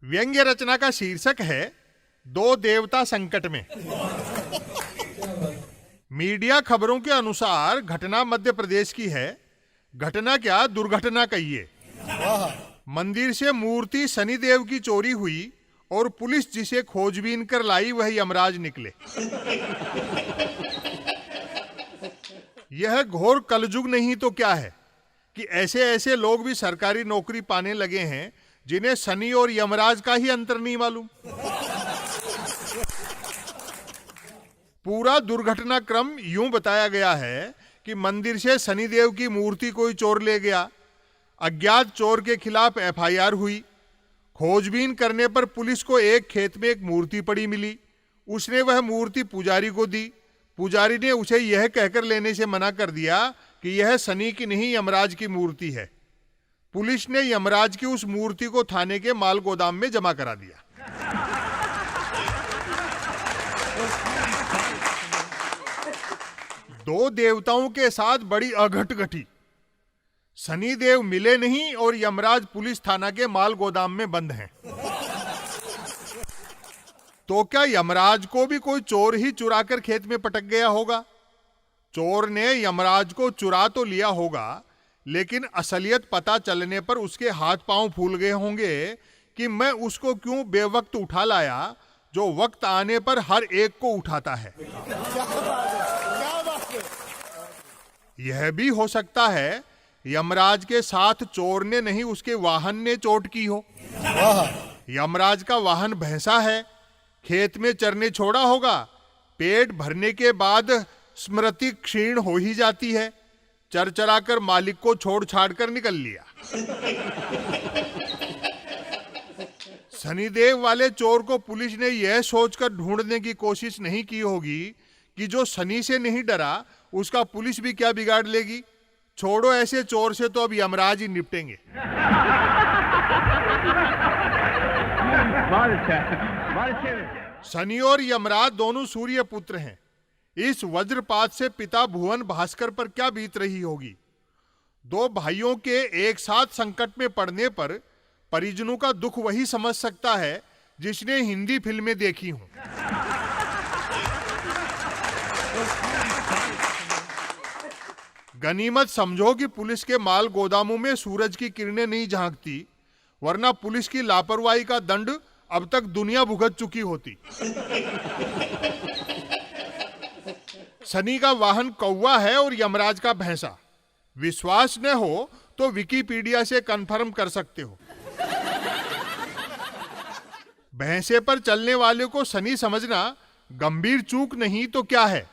व्यंग्य रचना का शीर्षक है दो देवता संकट में। मीडिया खबरों के अनुसार घटना मध्य प्रदेश की है। घटना क्या दुर्घटना कहिए। मंदिर से मूर्ति शनिदेव की चोरी हुई और पुलिस जिसे खोजबीन कर लाई वह यमराज निकले। यह घोर कलयुग नहीं तो क्या है कि ऐसे ऐसे लोग भी सरकारी नौकरी पाने लगे हैं जिन्हें शनि और यमराज का ही अंतर नहीं मालूम। पूरा दुर्घटना क्रम यूं बताया गया है कि मंदिर से शनिदेव की मूर्ति कोई चोर ले गया। अज्ञात चोर के खिलाफ एफआईआर हुई। खोजबीन करने पर पुलिस को एक खेत में एक मूर्ति पड़ी मिली। उसने वह मूर्ति पुजारी को दी। पुजारी ने उसे यह कहकर लेने से मना कर दिया कि यह शनि की नहीं यमराज की मूर्ति है। पुलिस ने यमराज की उस मूर्ति को थाने के माल गोदाम में जमा करा दिया। दो देवताओं के साथ बड़ी अघट घटी। शनिदेव मिले नहीं और यमराज पुलिस थाना के माल गोदाम में बंद हैं। तो क्या यमराज को भी कोई चोर ही चुराकर खेत में पटक गया होगा? चोर ने यमराज को चुरा तो लिया होगा, लेकिन असलियत पता चलने पर उसके हाथ पांव फूल गए होंगे कि मैं उसको क्यों बेवक्त उठा लाया जो वक्त आने पर हर एक को उठाता है। यह भी हो सकता है यमराज के साथ चोर ने नहीं उसके वाहन ने चोट की हो। यमराज का वाहन भैंसा है, खेत में चरने छोड़ा होगा। पेट भरने के बाद स्मृति क्षीण हो ही जाती है। चर चराकर मालिक को छोड़ छाड़ कर निकल लिया। शनिदेव वाले चोर को पुलिस ने यह सोचकर ढूंढने की कोशिश नहीं की होगी कि जो शनि से नहीं डरा उसका पुलिस भी क्या बिगाड़ लेगी। छोड़ो ऐसे चोर से तो अब यमराज ही निपटेंगे। शनि और यमराज दोनों सूर्य पुत्र हैं। इस वज्रपात से पिता भुवन भास्कर पर क्या बीत रही होगी। दो भाइयों के एक साथ संकट में पड़ने पर परिजनों का दुख वही समझ सकता है जिसने हिंदी फिल्में देखी हों। गनीमत समझो कि पुलिस के माल गोदामों में सूरज की किरणें नहीं झांकती, वरना पुलिस की लापरवाही का दंड अब तक दुनिया भुगत चुकी होती। शनि का वाहन कौवा है और यमराज का भैंसा। विश्वास न हो तो विकिपीडिया से कंफर्म कर सकते हो। भैंसे पर चलने वाले को शनि समझना गंभीर चूक नहीं तो क्या है।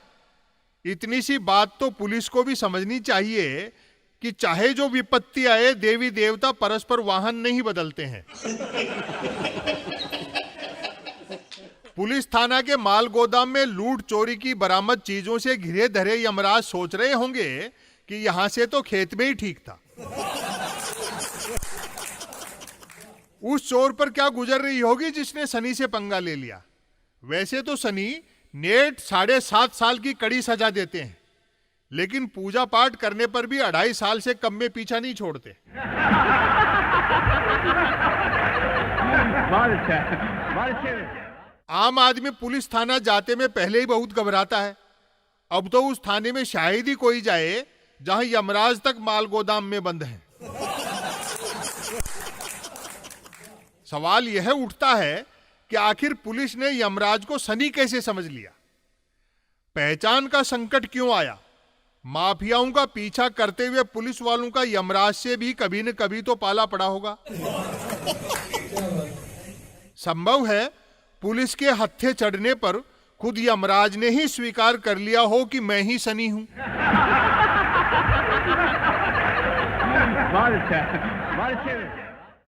इतनी सी बात तो पुलिस को भी समझनी चाहिए कि चाहे जो विपत्ति आए देवी देवता परस्पर वाहन नहीं बदलते हैं। पुलिस थाना के माल गोदाम में लूट चोरी की बरामद चीजों से घिरे धरे यमराज सोच रहे होंगे कि यहां से तो खेत में ही ठीक था। उस चोर पर क्या गुजर रही होगी जिसने शनि से पंगा ले लिया। वैसे तो शनि नेट 7.5 साल की कड़ी सजा देते हैं, लेकिन पूजा पाठ करने पर भी 2.5 साल से कम में पीछा नहीं छोड़ते। आम आदमी पुलिस थाना जाते में पहले ही बहुत घबराता है। अब तो उस थाने में शायद ही कोई जाए जहां यमराज तक माल गोदाम में बंद है। सवाल यह उठता है कि आखिर पुलिस ने यमराज को शनि कैसे समझ लिया। पहचान का संकट क्यों आया। माफियाओं का पीछा करते हुए पुलिस वालों का यमराज से भी कभी न कभी तो पाला पड़ा होगा। संभव है पुलिस के हत्थे चढ़ने पर खुद यमराज ने ही स्वीकार कर लिया हो कि मैं ही शनि हूं।